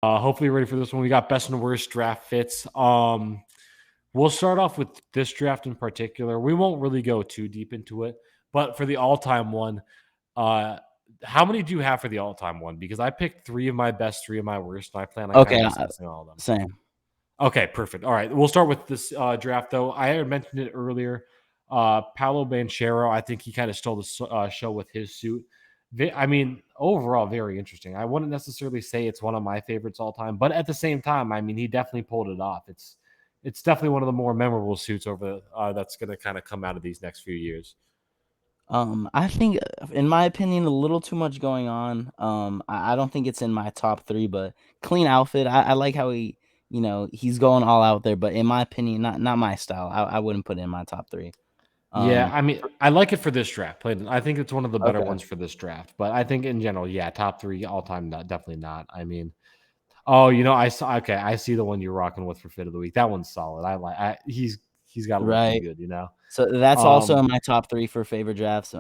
Hopefully you're ready for this one. We got best and worst draft fits. We'll start off with this draft in particular. We won't really go too deep into it, but for the all-time one, uh, how many do you have for the all-time one? Because I picked three of my best, three of my worst, and I plan on kind Okay, of discussing all of them. same. Okay, perfect. All right, we'll start with this draft though. I had mentioned it earlier. Paolo Banchero, I think he kind of stole the show with his suit. I mean, overall, very interesting. I wouldn't necessarily say it's one of my favorites all time, but at the same time, I mean, he definitely pulled it off. It's definitely one of the more memorable suits over that's going to kind of come out of these next few years. I think, in my opinion, a little too much going on. I don't think it's in my top three, but clean outfit. I like how he's going all out there. But in my opinion, not my style. I wouldn't put it in my top three. Yeah, Um, I mean, I like it for this draft. I think it's one of the better okay, ones for this draft. But I think in general, yeah, top three all time, definitely not. I mean, oh, I saw. Okay, I see the one you're rocking with for fit of the week. That one's solid. I like. He's got to look pretty right. good. So that's also Um. in my top three for favorite drafts.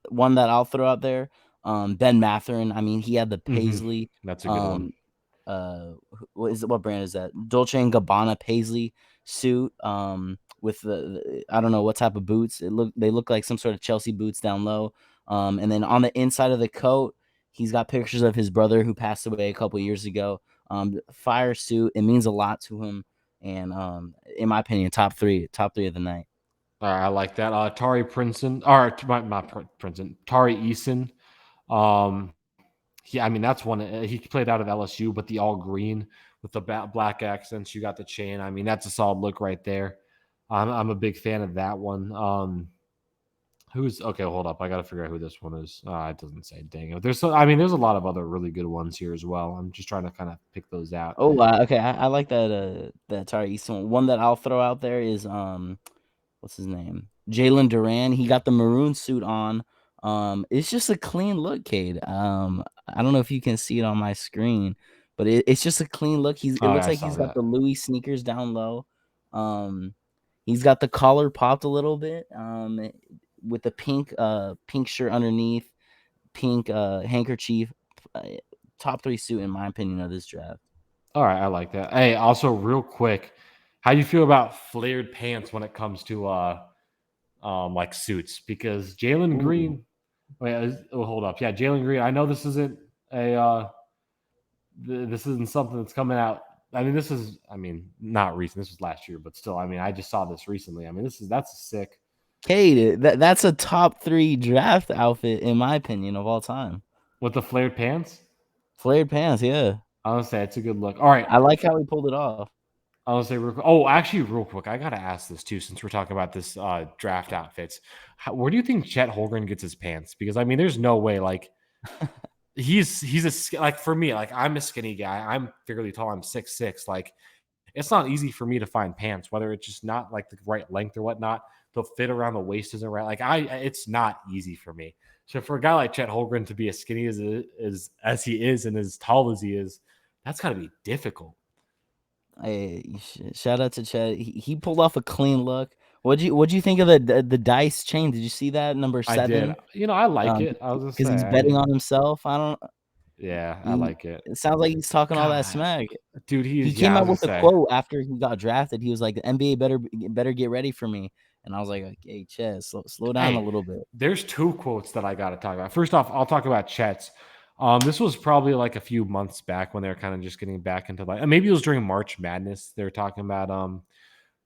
One that I'll throw out there, Ben Matherin. I mean, he had the Mhm. Paisley. That's a good one. Um, what brand is that? Dolce and Gabbana Paisley suit. With I don't know what type of boots. They look like some sort of Chelsea boots down low. And then on the inside of the coat, he's got pictures of his brother who passed away a couple years ago. Fire suit. It means a lot to him. And in my opinion, top three of the night. I like that. Tari Princeton, or not Princeton, Tari Eason. I mean, that's one. He played out of LSU, but the all green with the black accents. You got the chain. I mean, that's a solid look right there. I'm a big fan of that one. Who's okay? Hold up, I got to figure out who this one is. It doesn't say. Dang it. I mean, there's a lot of other really good ones here as well. I'm just trying to kind of pick those out. Oh, okay. I like that Tari Eason one. That I'll throw out there is what's his name? Jalen Duran. He got the maroon suit on. It's just a clean look, Cade. I don't know if you can see it on my screen, but it's just a clean look. It Oh, yeah, looks I like saw he's got that. the Louis sneakers down low. Um, he's got the collar popped a little bit. With the pink shirt underneath, pink handkerchief. Uh, Top three suit in my opinion of this draft. All right, I like that. Hey, also real quick, how do you feel about flared pants when it comes to like suits? Because Jalen Ooh. Green, hold up, yeah, Jalen Green. I know this isn't a this isn't something that's coming out. I mean, I mean, not recent. This was last year, but still, I mean, I just saw this recently. I mean, that's a sick Cade, that's a top three draft outfit in my opinion of all time. with the flared pants. Flared pants, yeah. I would say it's a good look. All right, I like how he pulled it off. I want to say real quick. Oh, actually, real quick, I gotta ask this too, since we're talking about this draft outfits. Where do you think Chet Holmgren gets his pants? Because I mean, there's no way. Like like for me, like I'm a skinny guy. I'm fairly tall. I'm 6'6". Like it's not easy for me to find pants, whether it's just not like the right length or whatnot. The fit around the waist isn't right. Like it's not easy for me. So for a guy like Chet Holmgren to be as skinny as he is and as tall as he is, that's got to be difficult. Shout out to Chad. He pulled off a clean look. What'd you think of the dice chain? Did you see that number I did. 7? I like it. I was gonna Because say, he's betting on himself. I don't. yeah, I He like it. It sounds like he's talking all that God, smack. dude, He yeah, came I was out gonna with a say, quote after he got drafted. He was like, "The NBA better get ready for me." And I was like, "Hey, Chad, slow down a hey, little bit." there's two quotes that I got to talk about. First off, I'll talk about Chet's. This was probably like a few months back when they were kind of just getting back into like, maybe it was during March Madness. They were talking about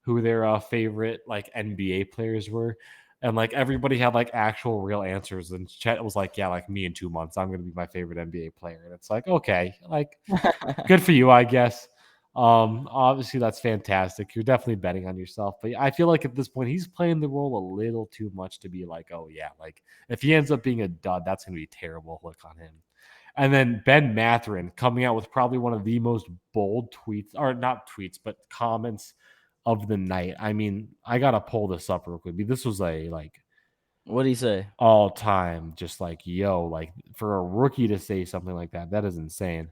who their favorite like NBA players were. And like everybody had like actual real answers. And Chet was like, yeah, like me in 2 months, I'm going to be my favorite NBA player. And it's like, okay, like good for you, I guess. Obviously that's fantastic. You're definitely betting on yourself, but I feel like at this point he's playing the role a little too much to be like, oh yeah, like if he ends up being a dud, that's going to be a terrible look on him. And then Ben Matherin coming out with probably one of the most bold tweets, or not tweets, but comments of the night. I mean, I gotta pull this up real quick. This was a like What'd he say? all time, just like yo, like for a rookie to say something like that, that is insane.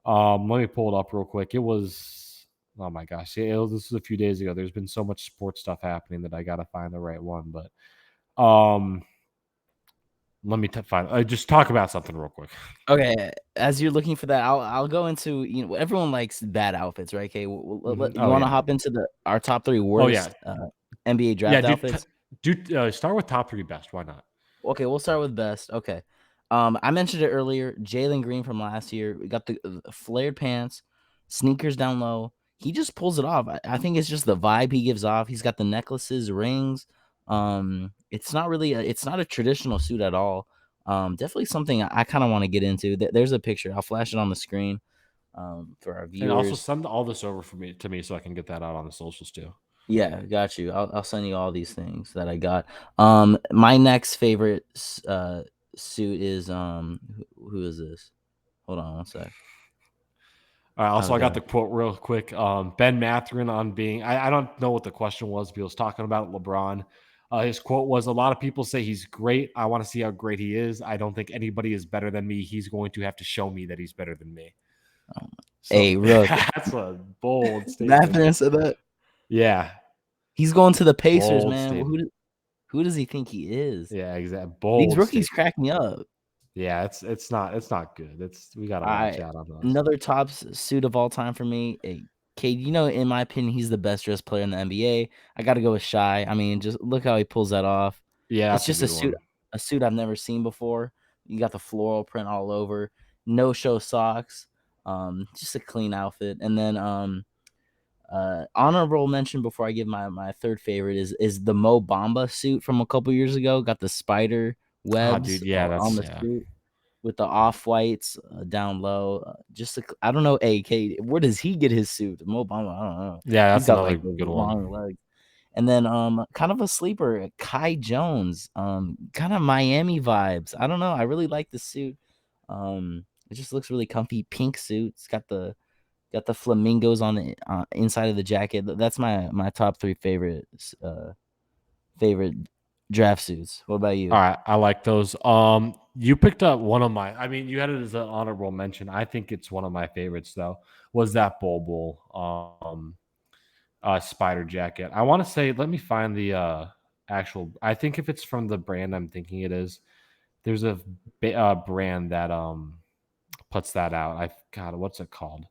Let me pull it up real quick. It was oh my gosh, this was a few days ago. There's been so much sports stuff happening that I gotta find the right one. But um, Let me find. Just talk about something real quick. Okay, as you're looking for that, I'll go into, everyone likes bad outfits, right? Okay, you Oh want to yeah. hop into our top three Oh yeah. worst NBA Yeah, draft dude. outfits? Start with top three best. Why not? Okay, we'll start with best. Okay. I mentioned it earlier. Jalen Green from last year. We got the flared pants, sneakers down low. He just pulls it off. I think it's just the vibe he gives off. He's got the necklaces, rings. It's not really it's not a traditional suit at all. Definitely something I kind of want to get into. There's a picture. I'll flash it on the screen for our And also viewers. send all this over to me so I can get that out on the socials too. Yeah, got you. I'll send you all these things that I got. My next favorite suit is who is this? Hold on one sec. All right. Also, I got Okay. the quote real quick. Ben Matherin on being. I don't know what the question was, but he was talking about LeBron. His quote was, "A lot of people say he's great. I want to see how great he is. I don't think anybody is better than me. He's going to have to show me that he's better than me." So Hey, look, that's a bold statement. Matherin said that. Yeah, He's going to the Pacers, bold man. statement. Who does he think he is? Yeah, exactly. These Bold rookies statement. crack me up. Yeah, it's not good. It's we got to watch I out on those. Another top suit of all time for me. Cade, in my opinion, he's the best dressed player in the NBA. I got to go with Shy. I mean, just look how he pulls that off. Yeah, It's that's a just good one. a suit I've never seen before. You got the floral print all over, no show socks, just a clean outfit. And then honorable mention before I give my third favorite is the Mo Bamba suit from a couple years ago. Got the spider Oh, webs dude. Yeah, on that's the yeah. suit with the off whites down low. I don't know. AK, where does he get his suit? Mo Bamba, I don't know. Yeah, He's that's got another like those good one. long legs. And then kind of a sleeper, Kai Jones. Kind of Miami vibes. I don't know. I really like the suit. It just looks really comfy. Pink suit. It's got the flamingos on the inside of the jacket. That's my top three favorite draft suits. What about All you? right, I like those. You picked up one of my. I mean, you had it as an honorable mention. I think it's one of my favorites though. Was that spider jacket? I want to say. Let me find the actual. I think if it's from the brand I'm thinking it is. There's a brand that puts that out. I God, what's it called?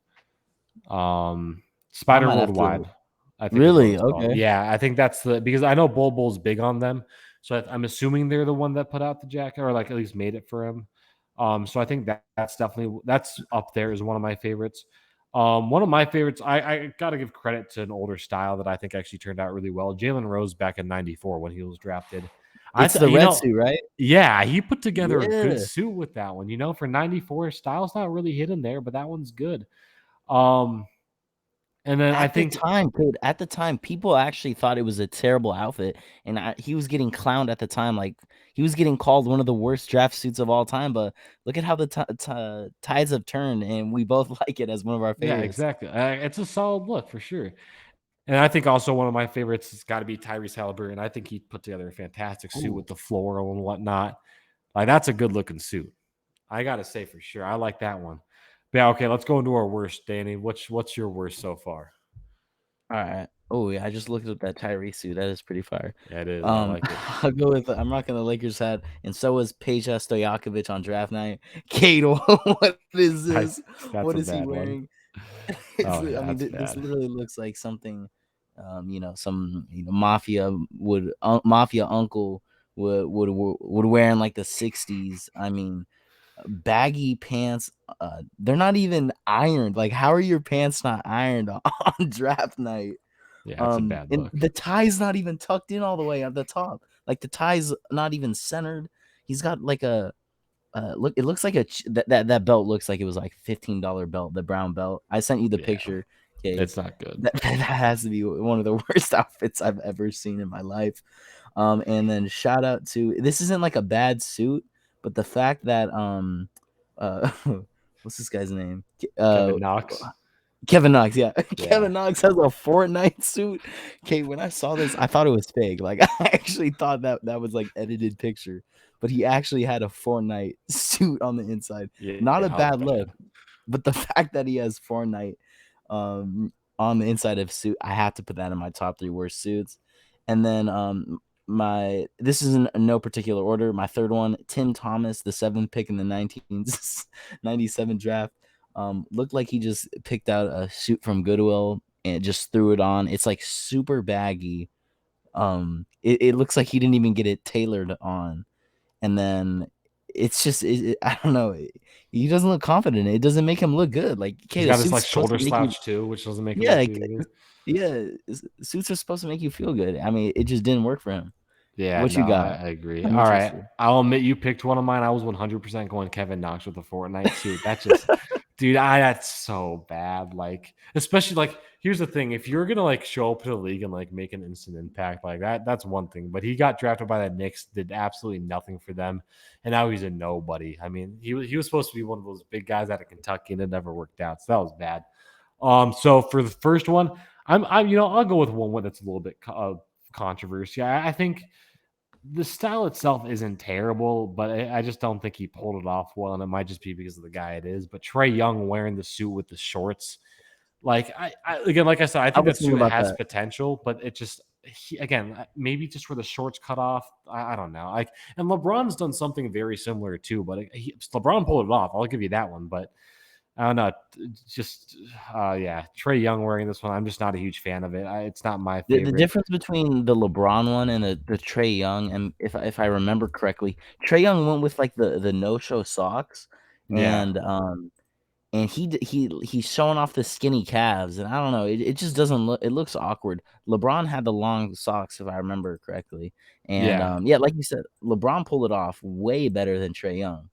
Um, I Spider might have to. Worldwide, I think is what Really? it's called. Okay. Yeah, I think that's the because I know Bull's big on them, so I'm assuming they're the one that put out the jacket or like at least made it for him. So I think that's definitely that's up there as one of my favorites. One of my favorites, I got to give credit to an older style that I think actually turned out really well. Jalen Rose back in '94 when he was drafted. It's the red suit, right? Yeah, he put together a good Yeah. suit with that one. For '94, style's not really hidden there, but that one's good. Um, and then I At the think time, dude, at the time, people actually thought it was a terrible outfit, and he was getting clowned at the time. Like he was getting called one of the worst draft suits of all time. But look at how the tides have turned, and we both like it as one of our yeah, favorites. exactly. It's a solid look for sure. And I think also one of my favorites has got to be Tyrese Halliburton. I think he put together a fantastic suit Ooh. with the floral and whatnot. Like that's a good looking suit. I gotta say for sure. I like that one. But yeah, okay, let's go into our worst, Danny. What's your worst so far? All right. Oh yeah, I just looked up that Tyrese suit. That is pretty fire. Yeah, it is. I like it. I'll go with I'm rocking the Lakers hat, and so was Peja Stojakovic on draft night. Kate, what is this? That's What a is he bad one. wearing? Oh I yeah, mean, that's this bad. literally looks like something, some mafia mafia uncle would wear in like the '60s. I mean, baggy pants. They're not even ironed. Like, how are your pants not ironed on draft night? Yeah, it's a bad And look. the tie's not even tucked in all the way at the top. Like the tie's not even centered. He's got like a look. It looks like that belt looks like it was like $15 belt. The brown belt. I sent you the Yeah, picture. Okay, it's not good. that has to be one of the worst outfits I've ever seen in my life. And then shout out to this isn't like a bad suit, but the fact that uh, what's this guy's name? Kevin Knox. Kevin Knox, yeah. Yeah. Kevin Knox has a Fortnite suit. Okay, when I saw this, I thought it was fake. Like I actually thought that was like edited picture, but he actually had a Fortnite suit on the inside. Yeah, Not a that was bad look, bad. but the fact that he has Fortnite on the inside of suit, I have to put that in my top three worst suits. And then this is in no particular order. My third one, Tim Thomas, the 7th pick in the 1997 draft. Looked like he just picked out a suit from Goodwill and just threw it on. It's like super baggy. It looks like he didn't even get it tailored on. And then it's just I don't know. He doesn't look confident. It doesn't make him look good. Like, okay, He's the got this suit's like supposed shoulder to make you, slouch too, which doesn't make him yeah, look like, good either. yeah. Suits are supposed to make you feel good. I mean, it just didn't work for him. Yeah, What no, you got? I agree. I'm All right. interested. I'll admit you picked one of mine. I was 100% going Kevin Knox with the Fortnite suit. That just, dude, that's so bad. Like, especially like, here's the thing: if you're gonna like show up to the league and like make an instant impact like that, that's one thing. But he got drafted by the Knicks, did absolutely nothing for them, and now he's a nobody. I mean, he was supposed to be one of those big guys out of Kentucky, and it never worked out. So that was bad. So for the first one, I'll go with one that's a little bit controversy. I think the style itself isn't terrible, but I just don't think he pulled it off well, and it might just be because of the guy it is. But Trey Young wearing the suit with the shorts, like again, like I said, I I think was that thinking suit about has that. potential, but it just again maybe just where the shorts cut off. I don't know. Like, and LeBron's done something very similar too, but LeBron pulled it off. I'll give you that one, but I don't know. Just yeah, Trey Young wearing this one. I'm just not a huge fan of it. It's not my The favorite. difference between the LeBron one and the Trey Young, and if I remember correctly, Trey Young went with like the no show socks, Yeah. and he's showing off the skinny calves, and I don't know, it just doesn't look, it looks awkward. LeBron had the long socks if I remember correctly, and Yeah. yeah, like you said, LeBron pulled it off way better than Trey Young.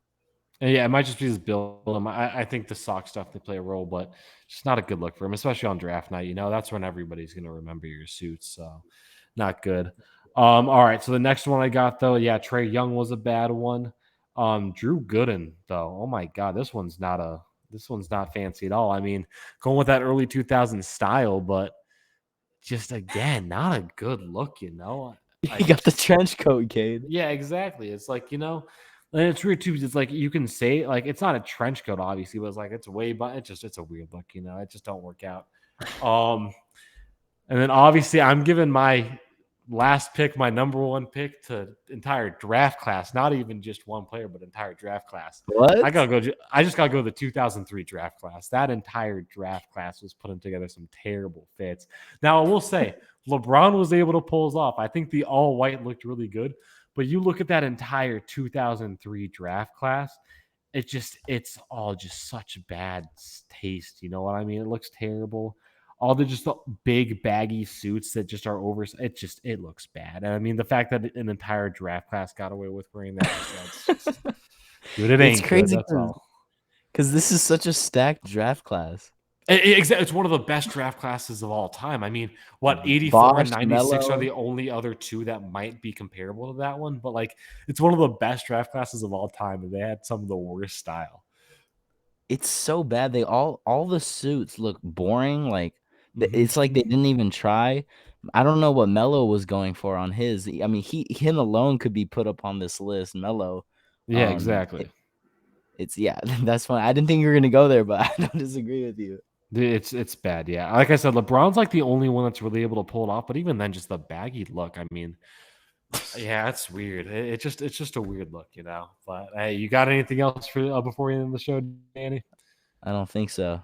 And yeah, it might just be his build. I think the sock stuff they play a role, but just not a good look for him, especially on draft night. That's when everybody's going to remember your suits. So not good. All right. So the next one I got though, yeah, Trey Young was a bad one. Drew Gooden though. Oh my God, this one's not fancy at all. I mean, going with that early 2000s style, but just again, not a good look. He I got the just trench coat, Cade. yeah, exactly. It's like, and it's weird too, because it's like you can say like it's not a trench coat, obviously, but it's like it's way but it's a weird look. It just don't work out. Um and then obviously I'm giving my last pick, my number one pick to entire draft class, not even just one player, but entire draft class. What? I just gotta go to the 2003 draft class. That entire draft class was putting together some terrible fits. Now I will say LeBron was able to pull off. I think the all white looked really good, but you look at that entire 2003 draft class, it's all just such bad taste. You know what I mean? It looks terrible. All the big baggy suits that just are over. It looks bad. And I mean the fact that an entire draft class got away with wearing that, it's just dude, it It's ain't good. crazy That's all. because this is such a stacked draft class. It's one of the best draft classes of all time. I mean, what 84 and Bosh, 96 are Mello. the only other two that might be comparable to that one, but like it's one of the best draft classes of all time, and they had some of the worst style. It's so bad. All the suits look boring. Like, Hmm. it's like they didn't even try. I don't know what Mello was going for on his. I mean, him alone could be put up on this list. Mello, Yeah, um, exactly. it's yeah, that's fine. I didn't think you were gonna go there, but I don't disagree with you. Dude, it's bad. Yeah, like I said, LeBron's like the only one that's really able to pull it off. But even then, just the baggy look. I mean, yeah, it's weird. It's just a weird look. But hey, you got anything else for before we end the show, Danny? I don't think so.